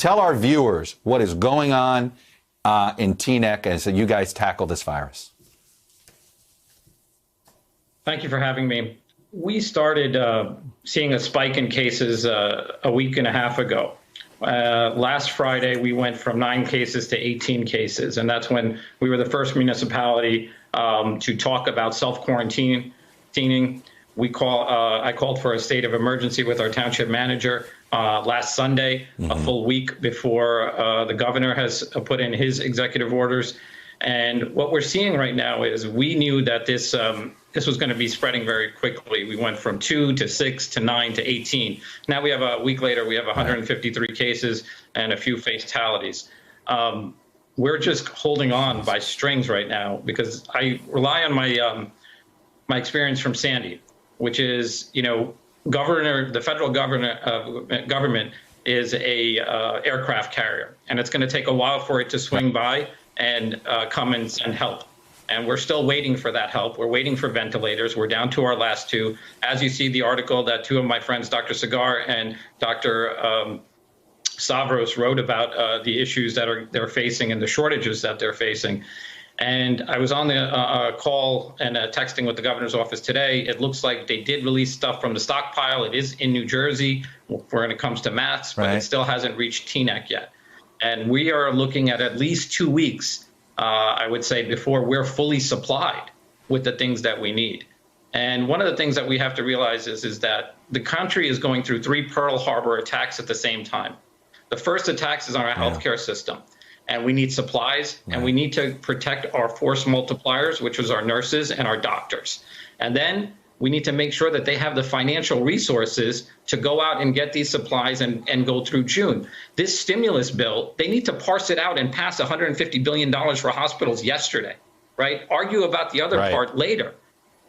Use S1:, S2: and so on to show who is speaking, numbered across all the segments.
S1: Tell our viewers what is going on in Teaneck as you guys tackle this virus.
S2: Thank you for having me. We started seeing a spike in cases a week and a half ago. Last Friday, we went from 9 cases to 18 cases, and that's when we were the first municipality to talk about self-quarantining. I called for a state of emergency with our township manager last Sunday, a full week before the governor has put in his executive orders. And what we're seeing right now is we knew that this was going to be spreading very quickly. We went from 2 to 6 to 9 to 18. Now we have a week later, we have 153 cases and a few fatalities. We're just holding on by strings right now because I rely on my experience from Sandy, which is, the federal government is a aircraft carrier, and it's going to take a while for it to swing by and come and send help. And we're still waiting for that help. We're waiting for ventilators. We're down to our last 2. As you see the article that 2 of my friends, Dr. Cigar and Dr. Stavros, wrote about the issues that they're facing and the shortages that they're facing. And I was on the call and texting with the governor's office today. It looks like they did release stuff from the stockpile. It is in New Jersey when it comes to masks, but it still hasn't reached Teaneck yet. And we are looking at least 2 weeks, I would say, before we're fully supplied with the things that we need. And one of the things that we have to realize is that the country is going through 3 Pearl Harbor attacks at the same time. The first attack is on our healthcare system. And we need supplies, and we need to protect our force multipliers, which is our nurses and our doctors. And then we need to make sure that they have the financial resources to go out and get these supplies and go through June. This stimulus bill, they need to parse it out and pass $150 billion for hospitals yesterday, right? Argue about the other part later.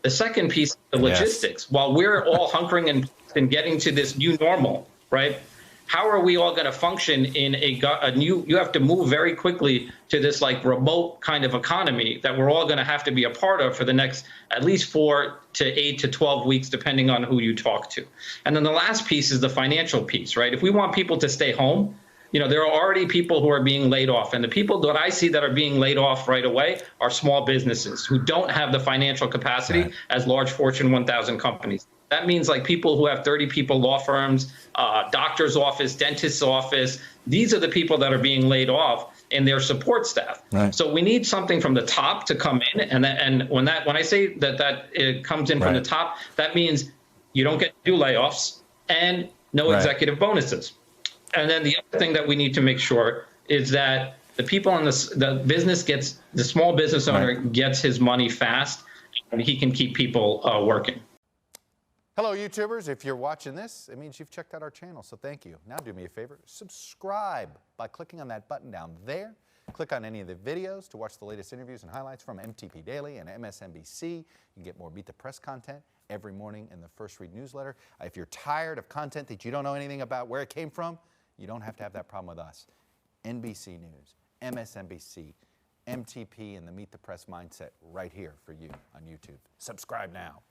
S2: The second piece, the logistics. While we're all hunkering and getting to this new normal, right? How are we all going to function in a new, you have to move very quickly to this like remote kind of economy that we're all going to have to be a part of for the next at least 4 to 8 to 12 weeks, depending on who you talk to. And then the last piece is the financial piece, right? If we want people to stay home, there are already people who are being laid off. And the people that I see that are being laid off right away are small businesses who don't have the financial capacity as large Fortune 1000 companies. That means like people who have 30 people, law firms, doctor's office, dentist's office. These are the people that are being laid off and their support staff. So we need something from the top to come in. And when I say that it comes in from the top, that means you don't get to do layoffs and no executive bonuses. And then the other thing that we need to make sure is that the people on the business the small business owner gets his money fast and he can keep people working.
S1: Hello, YouTubers. If you're watching this, it means you've checked out our channel, so thank you. Now do me a favor, subscribe by clicking on that button down there. Click on any of the videos to watch the latest interviews and highlights from MTP Daily and MSNBC. You can get more Meet the Press content every morning in the First Read newsletter. If you're tired of content that you don't know anything about where it came from, you don't have to have that problem with us. NBC News, MSNBC, MTP, and the Meet the Press mindset right here for you on YouTube. Subscribe now.